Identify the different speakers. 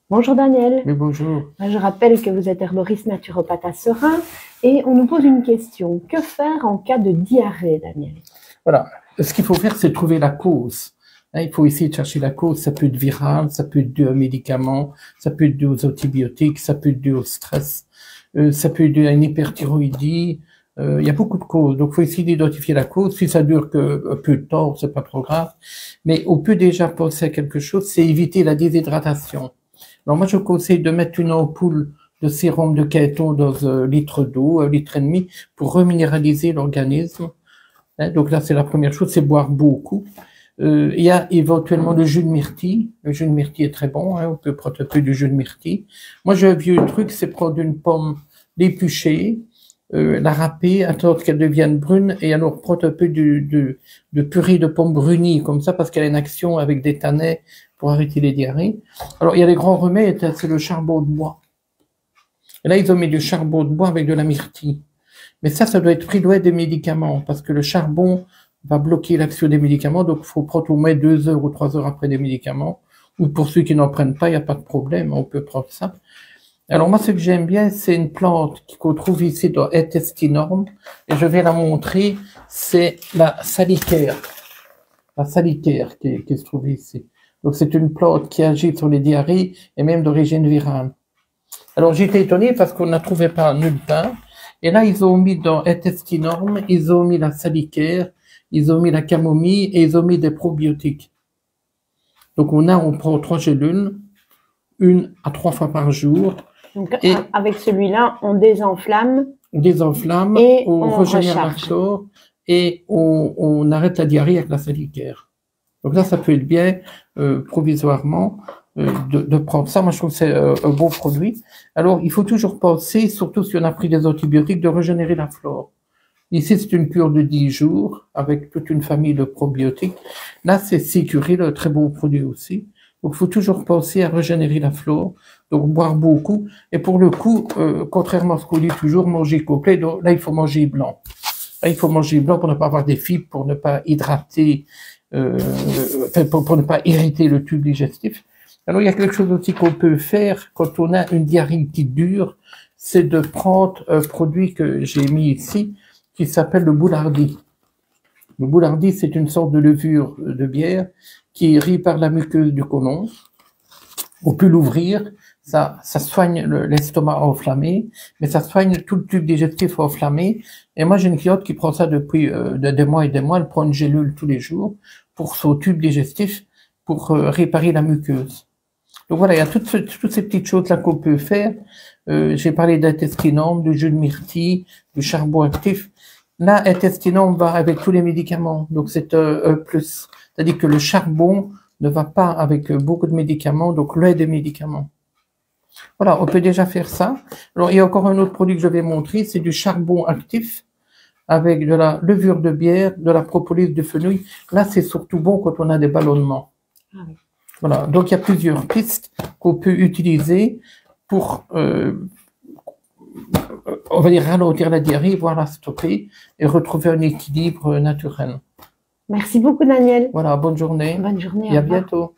Speaker 1: Bonjour Daniel.
Speaker 2: Oui, bonjour.
Speaker 1: Je rappelle que vous êtes herboriste naturopathe à Serein et on nous pose une question. Que faire en cas de diarrhée, Daniel?
Speaker 2: Voilà. Ce qu'il faut faire, c'est trouver la cause. Il faut essayer de chercher la cause. Ça peut être viral, ça peut être dû à un médicament, ça peut être dû aux antibiotiques, ça peut être dû au stress, ça peut être dû à une hyperthyroïdie. Il y a beaucoup de causes. Donc, il faut essayer d'identifier la cause. Si ça dure que un peu de temps, c'est pas trop grave. Mais on peut déjà penser à quelque chose, c'est éviter la déshydratation. Alors moi, je conseille de mettre une ampoule de sérum de Kéton dans un litre d'eau, 1,5 litre, pour reminéraliser l'organisme. Donc là, c'est la première chose, c'est boire beaucoup. Il y a éventuellement le jus de myrtille. Le jus de myrtille est très bon, on peut prendre un peu du jus de myrtille. Moi, j'ai un vieux truc, c'est prendre une pomme, l'éplucher, la râper, attendre qu'elle devienne brune, et alors prendre un peu de purée de pomme brunie, comme ça, parce qu'elle a une action avec des tannets pour arrêter les diarrhées. Alors, il y a les grands remèdes, c'est le charbon de bois. Et là, ils ont mis du charbon de bois avec de la myrtille. Mais ça doit être pris loin des médicaments, parce que le charbon va bloquer l'action des médicaments, donc il faut prendre au moins 2 heures ou 3 heures après des médicaments, ou pour ceux qui n'en prennent pas, il n'y a pas de problème, on peut prendre ça. Alors moi, ce que j'aime bien, c'est une plante qu'on trouve ici dans Intestinorme, et je vais la montrer, c'est la salicaire. La salicaire qui se trouve ici. Donc c'est une plante qui agit sur les diarrhées, et même d'origine virale. Alors j'étais étonné parce qu'on ne la trouvait pas nulle part. Et là, ils ont mis dans Intestinorme, ils ont mis la salicaire, ils ont mis la camomille et ils ont mis des probiotiques. Donc on prend 3 gélules, 1 à 3 fois par jour.
Speaker 1: Donc et avec celui-là, on désenflamme.
Speaker 2: On désenflamme,
Speaker 1: et
Speaker 2: on régénère la flore et on arrête la diarrhée avec la salicaire. Donc là, ça peut être bien provisoirement de prendre ça. Moi, je trouve que c'est un bon produit. Alors, il faut toujours penser, surtout si on a pris des antibiotiques, de régénérer la flore. Ici, c'est une cure de 10 jours avec toute une famille de probiotiques. Là, c'est Sécuril, un très bon produit aussi. Donc, il faut toujours penser à régénérer la flore, donc boire beaucoup. Et pour le coup, contrairement à ce qu'on dit toujours, manger complet, donc là, il faut manger blanc. Là, il faut manger blanc pour ne pas avoir des fibres, pour ne pas hydrater, pour ne pas irriter le tube digestif. Alors, il y a quelque chose aussi qu'on peut faire quand on a une diarrhée qui dure, c'est de prendre un produit que j'ai mis ici, qui s'appelle le boulardis. Le boulardis, c'est une sorte de levure de bière qui rit par la muqueuse du côlon. On peut l'ouvrir, ça soigne l'estomac enflammé, mais ça soigne tout le tube digestif enflammé. Et moi, j'ai une cliente qui prend ça depuis des mois et des mois, elle prend une gélule tous les jours pour son tube digestif, pour réparer la muqueuse. Donc voilà, il y a toutes ces petites choses-là qu'on peut faire. J'ai parlé d'intestinome, du jus de myrtille, du charbon actif. Là, intestinome va avec tous les médicaments, donc c'est un plus. C'est-à-dire que le charbon ne va pas avec beaucoup de médicaments, donc loin des médicaments. Voilà, on peut déjà faire ça. Alors, il y a encore un autre produit que je vais montrer, c'est du charbon actif avec de la levure de bière, de la propolis de fenouil. Là, c'est surtout bon quand on a des ballonnements. Ah oui. Voilà, donc il y a plusieurs pistes qu'on peut utiliser pour, on va dire, ralentir la diarrhée, voire la stopper et retrouver un équilibre naturel.
Speaker 1: Merci beaucoup, Daniel.
Speaker 2: Voilà, bonne journée.
Speaker 1: Bonne journée.
Speaker 2: Et à bientôt.